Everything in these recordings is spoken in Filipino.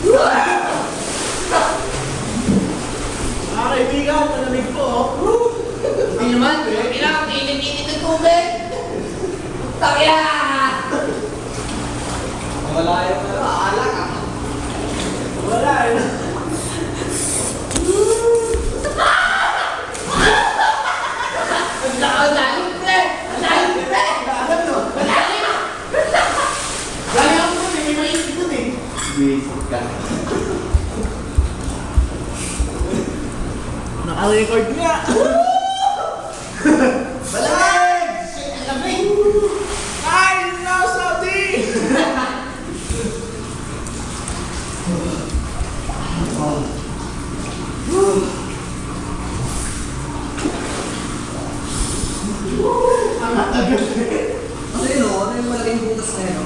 Mga kaibigan, malamig po. Hindi naman, kailangan init-init ng tubig. Takya! Wala yung Alak ah. Wala yun. Ang lalim, pre! Ang lalim, pre! Ang lalim! Lagi ako po, may maisip ko eh. Basic ka. Naka-record nga. Balag! Ang lamig! Ay, no, Saudi! Ang tagal. Ano yun o? Ano yung malaking butas na yun o?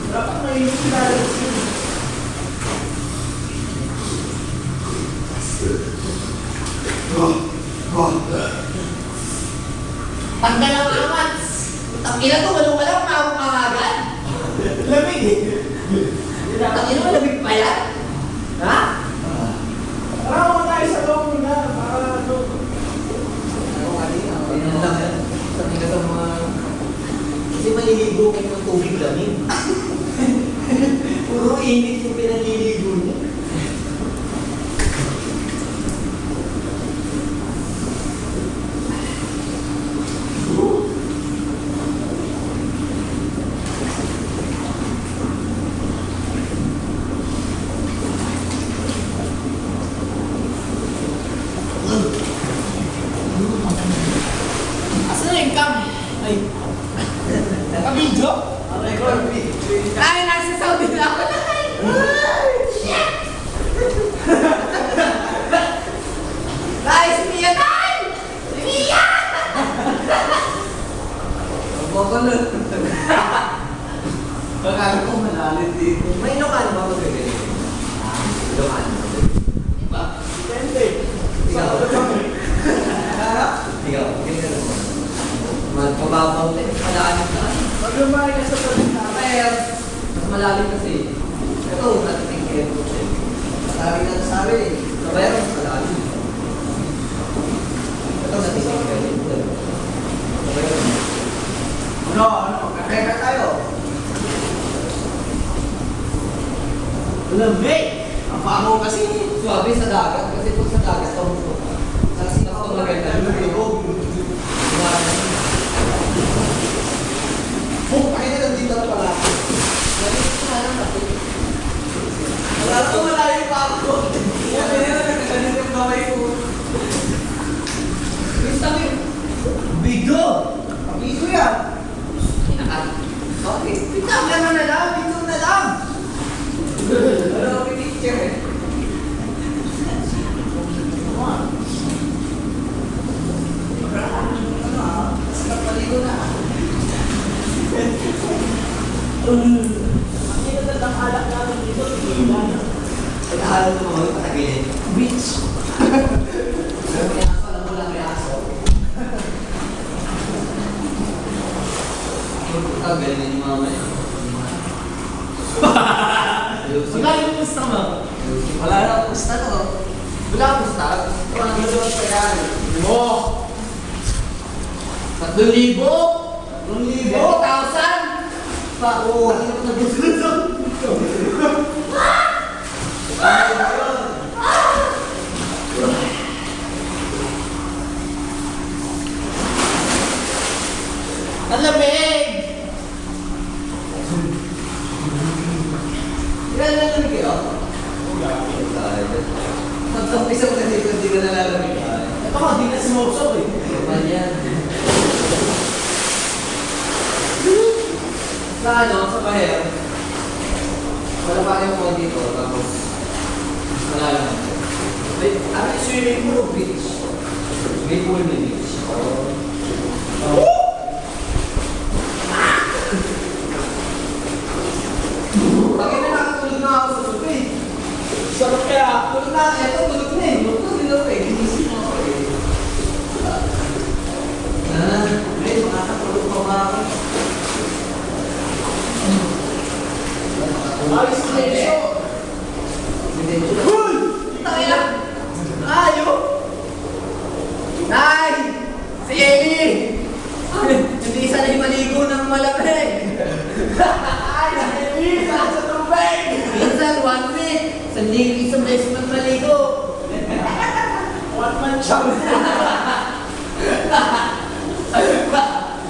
Dapat may ilalim yun. Tanggal ang amats! Tangina to, walang makakagad. Lamig eh. Tangina mo, lamig pa yan? Ha? Tara mo tayo sa loob muna. Para ano. Ano kanina? Ano lang yan? Tangina to mga... Kasi maliligo kayo ng tubig lamig. Puro init yung pinaliligo niya. Asan na yung cam? Ay. Naka-video? Ay, nasa Saudi na ako. Shit! Guys, Mia time! Mia! Mabalot. Bakala ko malalim dito. May Ilocano ba mag-gagawin? Ilocano. Diba? Depende. Ikaw. Ikaw. Ganyan mo. Magpababaw din. Malalim na. Pag lumayan ka sa palita. Pero, mas malalim kasi. Ito, natiting kayo. Sabi na sabi eh. Kabayan, mas malalim. Ito, natiting kayo. Kabayan. Ano? Kakaya tayo. Lamig! Ang pango kasi. Suwabe sa dagat. Kasi pag sa dagat, pamusto ka. Sa sinakot maganda. Lumilog. Oh, pakita lang dito na pala. Wala ko malayo pa ako. Yan, ganyan na ganyan yung kamay ko. Gusto mo yun? Bigo! Bigo yan! Kinakat. Okay. Pitang lang na lang. Pitang na lang. Ano ang picture eh? Sarap paligo na. Ang inagad ang alak namin dito. Pag-aaral mo mga patagilin. Bitch! May aso, alam mo lang may aso. Ikaw, galing yung mama niya. Wala yung gusto mo. Wala na akong pusta to. Wala akong pusta. Wala akong pusta pa yan. Mo! 3,000! 1,000! 20,000! Pa, oo. Hindi ko nagustuhan. Ang lamig! Ilan na lamig kayo? Pagkampisa ko na dito, hindi ka nalalamig. Ito ka, di na sumokso eh. Naman yan. Sa ano, sa baher, wala pa yung phone dito, tapos wala lang. Wait, ano yung swimming pool o beach? Swimming pool na beach. Bakit na nakatulog na ako sa supi? Sarap kaya. Tulog na, eto tulog na eh. Tulog din ako eh. Ginising mo ako eh. Makakatulog pa ba ako? Ay, silencio! Silencio. Hoy! Tangina! Ayo! Nay! Si Ellie! Hindi sanay maligo ng malamig! Ay, si Ellie! Nasa tubig! Minsan, 1 week. Isang beses man maligo. One man chum!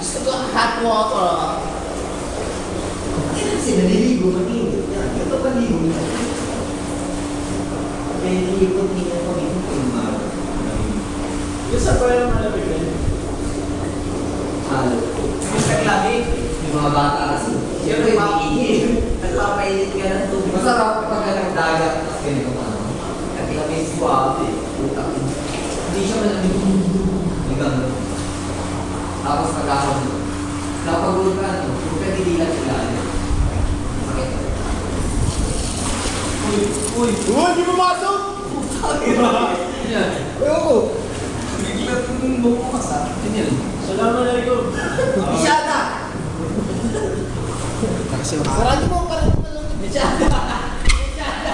Gusto ko ang hot water. Hindi na kasi naliligo, mag-init yan. Ito paligo niya. May naliligo, hindi na kami kung Yung sa pala ng malamig na yun. halo. Gusto lagi. Yung mga bata kasi. Siyempre, iigil. Nagpapainit ka ng tubig. Masarap pag ang dagat, tapos ganito pa naman. At kami suwabe. Hindi siya malamig. Hindi gano'n. Tapos nagkakaroon. Napag-uod ka, no? Kung pwede di lang sila. Sakit. Uy! Di pumasok! Yan. Ayoko! Biglang bumukas ha. Yan yun. Salamat alaikum! Isyata! Sarado mo parang Isyata! Isyata!